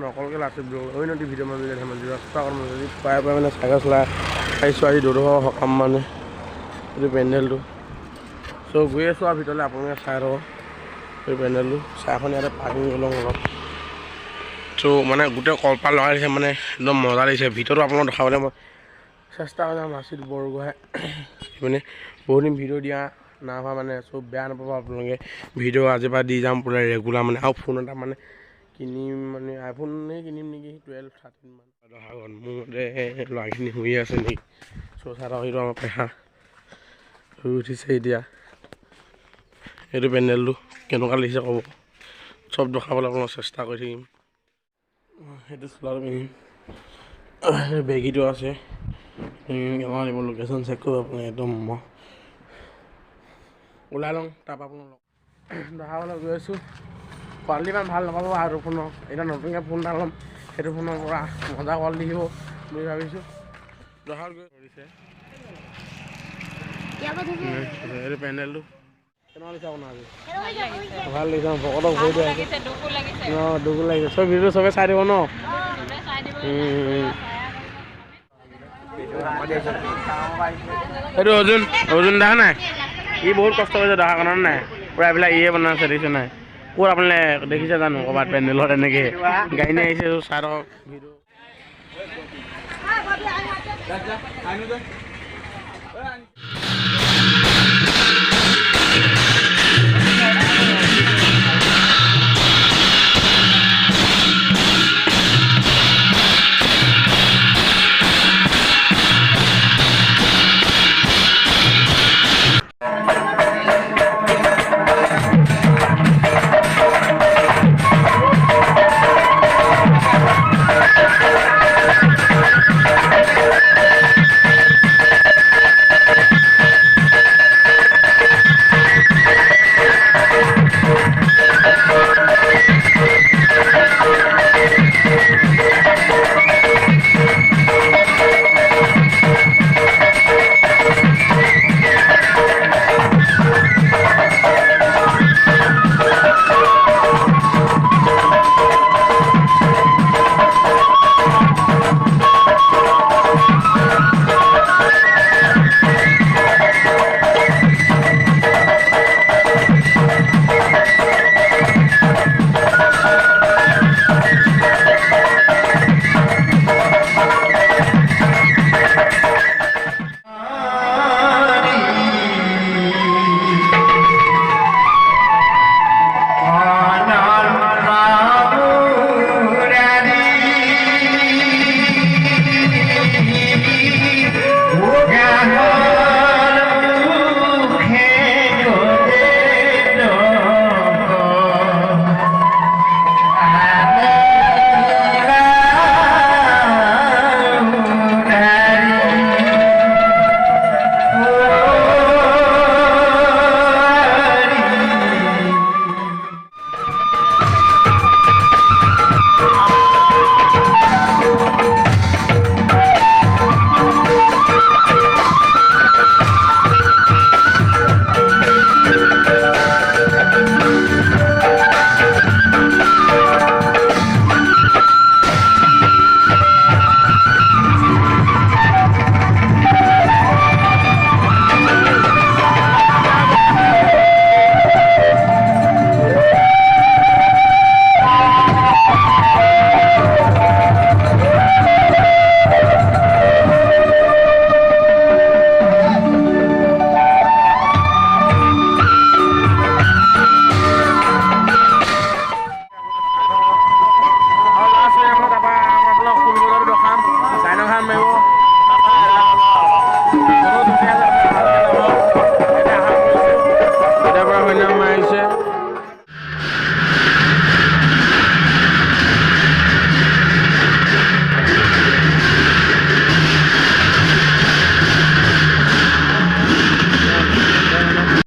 নকলকৈ লাচিত অন্যটি ভিডিঅ' মানে ধেমাজি ৰাস্তা যদি প্ৰায় মানে চাইকেল চলাই আহিছোঁ আজি দৌৰ সকাম মানে এইটো পেণ্ডেলটো চ' গৈ আছোঁ আৰু ভিতৰলৈ আপোনালোকে চাই থাকক এই পেণ্ডেলটো চাইখন ইয়াতে পাৰ্কিং ল'ম অলপ চ' মানে গোটেই কলপাত লগাই দিছে মানে একদম মজা লাগিছে ভিতৰতো আপোনালোকক দেখাবলৈ মই চেষ্টা কৰি যাম লাচিত বৰগোহাঁই মানে বহুতদিন ভিডিঅ' দিয়া নাই হোৱা মানে চব বেয়া নাপাব আপোনালোকে ভিডিঅ' আজিৰ পৰা দি যাম পুৰা ৰেগুলাৰ মানে আৰু ফোন এটা মানে কিনিম মানে আইফোনে কিনিম নেকি 12-13 মান আগত মোৰ মতে ল'ৰাখিনি শুই আছে নেকি চ' চাই সেইটো আমাৰ পেহা শুই উঠিছে এতিয়া এইটো পেণ্ডেলটো কেনেকুৱা লাগিছে ক'ব চব দেখাবলৈ আপোনালোক চেষ্টা কৰি থাকিম সেইটো চোলাটো পিন্ধিম বেগীটো আছে কেনেকুৱা লাগিব লোকেশ্যন চেক কৰিব আপোনালোকে একদম ওলাই লওঁ তাৰপৰা আপোনালোক দেখাবলৈ গৈ আছোঁ কোৱালিটি ইমান ভাল নাপাব আৰু ফোনৰ এতিয়া নতুনকৈ ফোন এটা ল'ম সেইটো ফোনৰ পৰা মজা কোৱালিটি দিব বুলি ভাবিছোঁ দেখাত গৈ কৰিছে এইটো পেণ্ডেলটো কেনেকুৱা লাগিছে আপোনাৰ আজি ভাল লাগিছে ভকতক ভৰি দিয়া অঁ দুখো লাগিছে চব ভিডিঅ' চবে চাই দিব ন এইটো অৰ্জুন দেখা নাই ই বহুত কষ্ট কৰিছে দেখা কাৰণে নাই পূৰা এইবিলাক ইয়ে বনাই আছে দেখিছে নাই ক'ত আপোনালোকে দেখিছে জানো ক'ৰবাত পেণ্ডেলত এনেকৈ গাড়ী নি আহিছে চাই থাকক ভিডিঅ'